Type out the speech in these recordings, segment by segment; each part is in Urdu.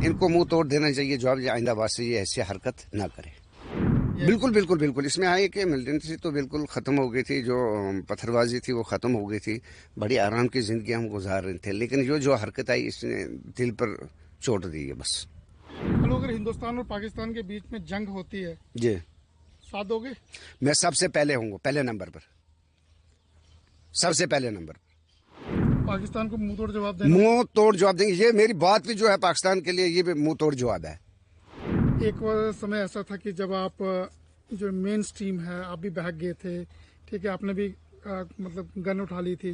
ان کو منہ توڑ دینا چاہیے جواب، آئندہ بار سے یہ ایسی حرکت نہ کرے۔ بالکل بالکل بالکل، اس میں آئے کہ ملٹنسی تو بالکل ختم ہو گئی تھی، جو پتھر بازی تھی وہ ختم ہو گئی تھی، بڑی آرام کی زندگی ہم گزار رہے تھے، لیکن جو حرکت آئی اس نے دل پر چوٹ دی ہے بس۔ چلو اگر ہندوستان اور پاکستان کے بیچ میں جنگ ہوتی ہے جی ساتھ دو گے؟ میں سب سے پہلے ہوں گا، پہلے نمبر پر، سب سے پہلے نمبر پر پاکستان کو منہ توڑ جواب دینا؟ منہ توڑ جواب دیں گے، یہ میری بات بھی جو ہے پاکستان کے لیے یہ بھی منہ توڑ جواب ہے۔ ایک سمے ایسا تھا کہ جب آپ جو مین سٹریم ہے آپ بھی بہک گئے تھے، ٹھیک ہے، آپ نے بھی مطلب گن اٹھا لی تھی،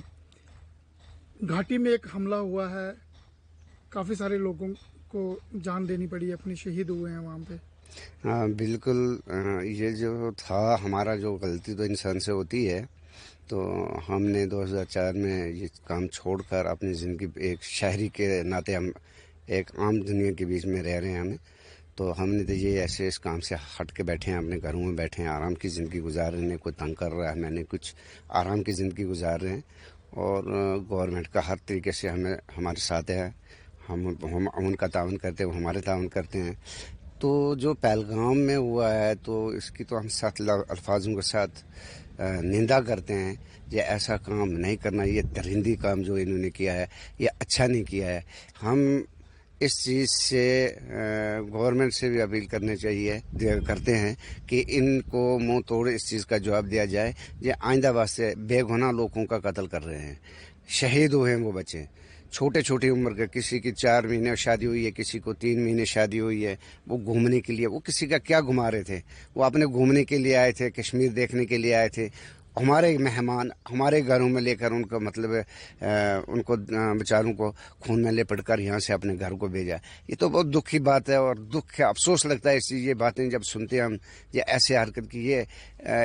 گھاٹی میں ایک حملہ ہوا ہے، کافی سارے لوگوں کو جان دینی پڑی، اپنی شہید ہوئے ہیں وہاں پہ۔ ہاں بالکل، یہ جو تھا ہمارا جو غلطی تو انسان سے ہوتی ہے، تو ہم نے 2004 میں یہ کام چھوڑ کر اپنی زندگی ایک شہری کے ناطے ہم ایک عام دنیا کے بیچ میں رہ رہے ہیں ہمیں، تو ہم نے تو یہ ایسے اس کام سے ہٹ کے بیٹھے ہیں، اپنے گھروں میں بیٹھے ہیں، آرام کی زندگی گزار رہے ہیں، کوئی تنگ کر رہا ہے میں نے کچھ آرام کی زندگی گزار رہے ہیں، اور گورنمنٹ کا ہر طریقے سے ہمارے ساتھ ہے، ہم ان کا تعاون کرتے ہیں، وہ ہمارے تعاون کرتے ہیں۔ تو جو پہلگام میں ہوا ہے تو اس کی تو ہم سخت الفاظوں کے ساتھ نندا کرتے ہیں، یہ ایسا کام نہیں کرنا، یہ درندی کام جو انہوں نے کیا ہے یہ اچھا نہیں کیا ہے۔ ہم اس چیز سے گورنمنٹ سے بھی اپیل کرتے ہیں کہ ان کو منہ توڑ اس چیز کا جواب دیا جائے، یہ آئندہ واسطے بے گناہ لوگوں کا قتل کر رہے ہیں، شہید ہوئے ہیں وہ بچے، چھوٹی عمر کے، کسی کی 4 مہینے شادی ہوئی ہے، کسی کو 3 مہینے شادی ہوئی ہے، وہ گھومنے کے لیے، وہ کسی کا کیا گھما رہے تھے، وہ اپنے گھومنے کے لیے آئے تھے، کشمیر دیکھنے کے لیے آئے تھے، ہمارے مہمان ہمارے گھروں میں لے کر ان کا مطلب ان کو بیچاروں کو خون میں لپٹ کر یہاں سے اپنے گھر کو بھیجا۔ یہ تو بہت دکھ کی بات ہے، اور دکھ افسوس لگتا ہے یہ باتیں جب سنتے ہیں ہم، یہ ایسے حرکت کی، یہ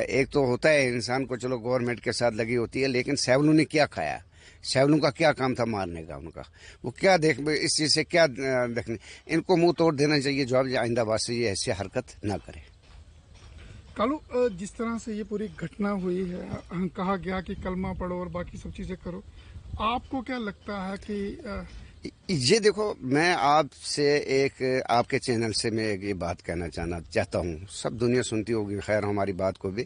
ایک تو ہوتا ہے انسان کو چلو گورنمنٹ کے ساتھ لگی ہوتی ہے، لیکن سیولوں نے کیا کھایا، سیولوں کا کیا کام تھا مارنے کا، ان کا وہ کیا اس چیز سے کیا دیکھنے، ان کو منہ توڑ دینا چاہیے جواب، آئندہ بار سے یہ ایسی حرکت نہ کرے۔ کالو، جس طرح سے یہ پوری گھٹنا ہوئی ہے، کہا گیا کہ کلمہ پڑھو اور باقی سب چیزیں کرو، آپ کو کیا لگتا ہے کہ یہ دیکھو، میں آپ سے آپ کے چینل سے میں ایک یہ بات کہنا چاہتا ہوں، سب دنیا سنتی ہوگی خیر ہماری بات کو بھی،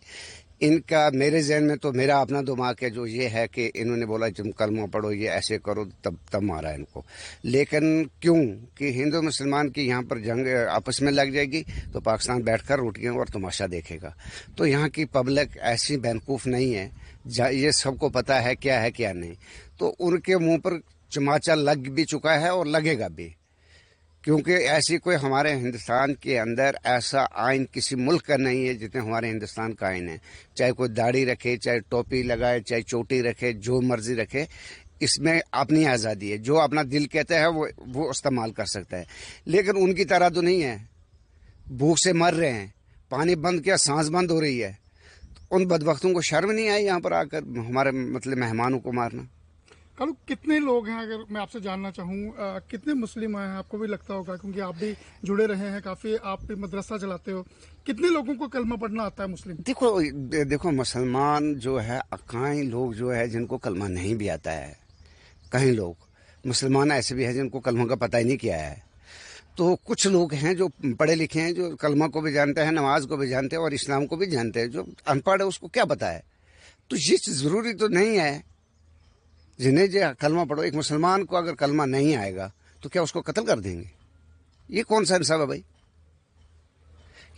ان کا میرے ذہن میں تو میرا اپنا دماغ ہے جو یہ ہے کہ انہوں نے بولا تم کلمہ پڑھو، یہ ایسے کرو، تب مارا ان کو، لیکن کیوں کہ ہندو مسلمان کی یہاں پر جنگ آپس میں لگ جائے گی تو پاکستان بیٹھ کر روٹیاں اور تماشا دیکھے گا، تو یہاں کی پبلک ایسی بیوقوف نہیں ہے، یہ سب کو پتا ہے کیا نہیں، تو ان کے منہ پر چماچا لگ بھی چکا ہے اور لگے گا بھی، کیونکہ ایسی کوئی ہمارے ہندوستان کے اندر ایسا آئین کسی ملک کا نہیں ہے جتنے ہمارے ہندوستان کا آئین ہے، چاہے کوئی داڑھی رکھے، چاہے ٹوپی لگائے، چاہے چوٹی رکھے، جو مرضی رکھے، اس میں اپنی آزادی ہے، جو اپنا دل کہتا ہے وہ استعمال کر سکتا ہے، لیکن ان کی طرح تو نہیں ہے، بھوک سے مر رہے ہیں، پانی بند کیا سانس بند ہو رہی ہے، ان بدبختوں کو شرم نہیں آئی یہاں پر آ کر ہمارے مطلب مہمانوں کو مارنا؟ کالو کتنے لوگ ہیں، اگر میں آپ سے جاننا چاہوں کتنے مسلم ہیں، آپ کو بھی لگتا ہوگا کیونکہ آپ بھی جڑے رہے ہیں کافی، آپ بھی مدرسہ چلاتے ہو، کتنے لوگوں کو کلمہ پڑھنا آتا ہے مسلم؟ دیکھو مسلمان جو ہے، کہیں لوگ جو ہے جن کو کلمہ نہیں بھی آتا ہے، کہیں لوگ مسلمان ایسے بھی ہیں جن کو کلمہ کا پتہ ہی نہیں کیا ہے، تو کچھ لوگ ہیں جو پڑھے لکھے ہیں، جو کلمہ کو بھی جانتے ہیں، نماز کو بھی جانتے ہیں اور اسلام کو بھی جانتے ہیں، جو ان پڑھ ہے اس کو کیا پتہ ہے، تو یہ ضروری تو نہیں ہے جنہیں جو کلمہ پڑھو، ایک مسلمان کو اگر کلمہ نہیں آئے گا تو کیا اس کو قتل کر دیں گے؟ یہ کون سا انصاف ہے بھائی؟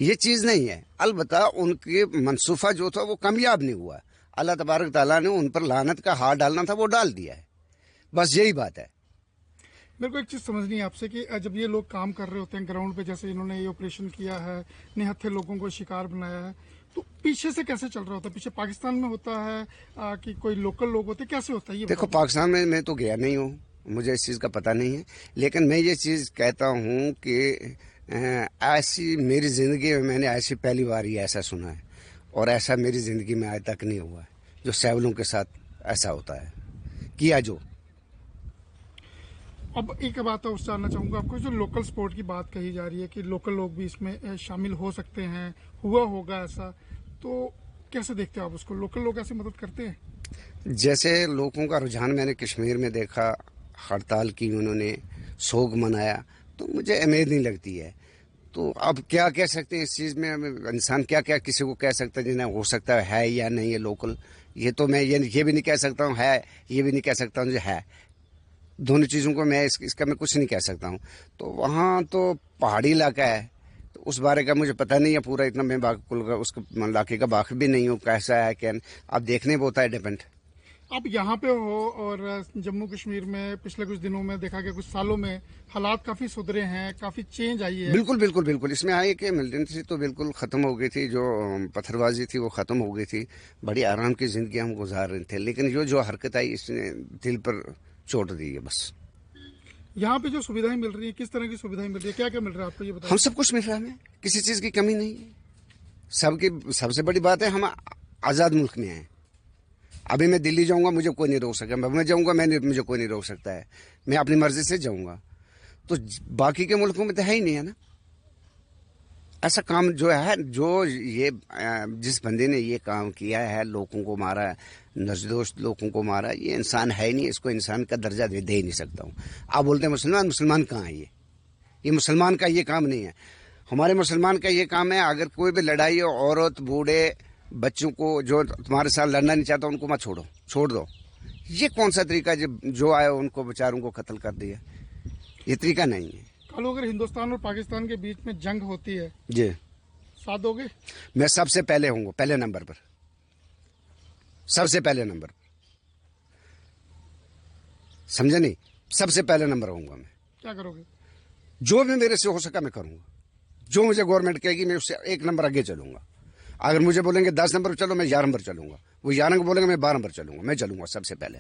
یہ چیز نہیں ہے، البتہ ان کے منصوبہ جو تھا وہ کامیاب نہیں ہوا، اللہ تبارک تعالیٰ نے ان پر لعنت کا ہار ڈالنا تھا وہ ڈال دیا ہے، بس یہی بات ہے۔ میرے کو ایک چیز سمجھنی ہے آپ سے کہ جب یہ لوگ کام کر رہے ہوتے ہیں گراؤنڈ پہ، جیسے انہوں نے یہ آپریشن کیا ہے، نہتھے لوگوں کو شکار بنایا ہے، تو پیچھے سے کیسے چل رہا ہوتا ہے؟ پیچھے پاکستان میں ہوتا ہے کہ کوئی لوکل لوگ ہوتے، کیسے ہوتا ہے یہ؟ دیکھو پاکستان میں تو گیا نہیں ہوں، مجھے اس چیز کا پتہ نہیں ہے، لیکن میں یہ چیز کہتا ہوں کہ ایسی میری زندگی میں نے ایسی پہلی بار ہی ایسا سنا ہے، اور ایسا میری زندگی میں آج تک نہیں ہوا ہے جو سیولوں کے ساتھ ایسا ہوتا ہے کیا جو۔ اب ایک بات اور جاننا چاہوں گا آپ کو، جو لوکل سپورٹ کی بات کہی جا رہی ہے کہ لوکل لوگ بھی اس میں شامل ہو سکتے ہیں، ہوا ہوگا ایسا، تو کیسے دیکھتے ہیں آپ اس کو؟ لوکل لوگ ایسے مدد کرتے ہیں؟ جیسے لوگوں کا رجحان میں نے کشمیر میں دیکھا، ہڑتال کی انہوں نے، سوگ منایا، تو مجھے امید نہیں لگتی ہے. تو اب کیا کہہ سکتے ہیں اس چیز میں, انسان کیا کیا کسی کو کہہ سکتا ہے جنہیں ہو سکتا ہے یا نہیں ہے لوکل. یہ تو میں یہ بھی نہیں کہہ سکتا ہوں ہے, یہ بھی نہیں کہہ سکتا ہوں جو ہے. دونوں چیزوں کو میں اس کا میں کچھ نہیں کہہ سکتا ہوں. تو وہاں تو پہاڑی علاقہ ہے, تو اس بارے کا مجھے پتہ نہیں ہے پورا اتنا, میں اس علاقے کا واقف بھی نہیں ہوں کیسا ہے. کہ اب دیکھنے پہ ہوتا ہے ڈیپینڈ. آپ یہاں پہ ہو اور جموں کشمیر میں پچھلے کچھ دنوں میں دیکھا گیا, کچھ سالوں میں حالات کافی سدھرے ہیں, کافی چینج آئی ہے. بالکل بالکل بالکل. اس میں آئی کہ ملٹنسی تو بالکل ختم ہو گئی تھی, جو پتھر بازی تھی وہ ختم ہو گئی تھی. بڑی آرام کی زندگی ہم گزار رہے تھے, لیکن جو حرکت آئی اس نے دل پر چوٹ دی ہے بس. یہاں پہ جو سویدھائیں مل رہی ہیں, کس طرح کی سویدھائیں مل رہی ہیں, کیا کیا مل رہا ہے آپ کو یہ بتائیں. ہم سب کچھ مل رہا ہے, ہمیں کسی چیز کی کمی نہیں ہے. سب سے بڑی بات ہے ہم آزاد ملک میں ہیں. ابھی میں دلی جاؤں گا مجھے کوئی نہیں روک سکتا, میں جاؤں گا مجھے کوئی نہیں روک سکتا ہے. میں اپنی مرضی سے جاؤں گا. تو باقی کے ملکوں میں تو ہے ہی نہیں ہے نا ایسا کام. جو یہ جس بندے نے یہ کام کیا ہے, لوگوں کو مارا, نزدوش لوگوں کو مارا, یہ انسان ہے ہی نہیں. اس کو انسان کا درجہ دے ہی نہیں سکتا ہوں. آپ بولتے ہیں مسلمان کہاں ہے؟ یہ مسلمان کا یہ کام نہیں ہے. ہمارے مسلمان کا یہ کام ہے, اگر کوئی بھی لڑائی ہو, عورت بوڑھے بچوں کو جو تمہارے ساتھ لڑنا نہیں چاہتا ان کو مت چھوڑ دو. یہ کون سا طریقہ جو آئے ان کو بیچاروں کو قتل کر دیا؟ یہ طریقہ نہیں ہے. کل اگر ہندوستان اور پاکستان کے بیچ میں جنگ ہوتی ہے جی ساتھ دو گے؟ میں سب سے پہلے ہوں گا, پہلے نمبر پر, سب سے پہلے نمبر پر. سمجھے نہیں؟ سب سے پہلے نمبر ہوں گا میں. کیا کرو گے؟ جو بھی میرے سے ہو سکا میں کروں گا. جو مجھے گورنمنٹ کہے گی میں اس سے 1 نمبر آگے چلوں گا. اگر مجھے بولیں گے 10 نمبر چلو, میں 11 نمبر چلوں گا. وہ 11 کو بولیں گے میں 12 نمبر چلوں گا. میں چلوں گا سب سے پہلے.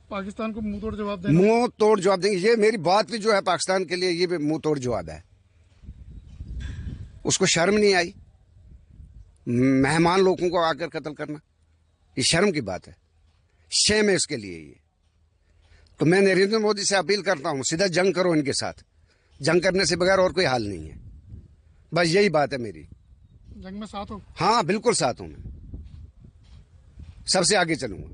پاکستان کو منہ توڑ جواب دینا. منہ توڑ جواب دیں گے. یہ میری بات بھی جو ہے پاکستان کے لیے, یہ بھی منہ توڑ جواب ہے. اس کو شرم نہیں آئی مہمان لوگوں کو آ کر قتل کرنا؟ یہ شرم کی بات ہے, شیم ہے اس کے لیے یہ. تو میں نریندر مودی سے اپیل کرتا ہوں, سیدھا جنگ کرو ان کے ساتھ. جنگ کرنے سے بغیر اور کوئی حال نہیں ہے. بس یہی بات ہے میری. جنگ میں ساتھ ہو؟ ہاں بالکل ساتھ ہوں میں, سب سے آگے چلوں گا.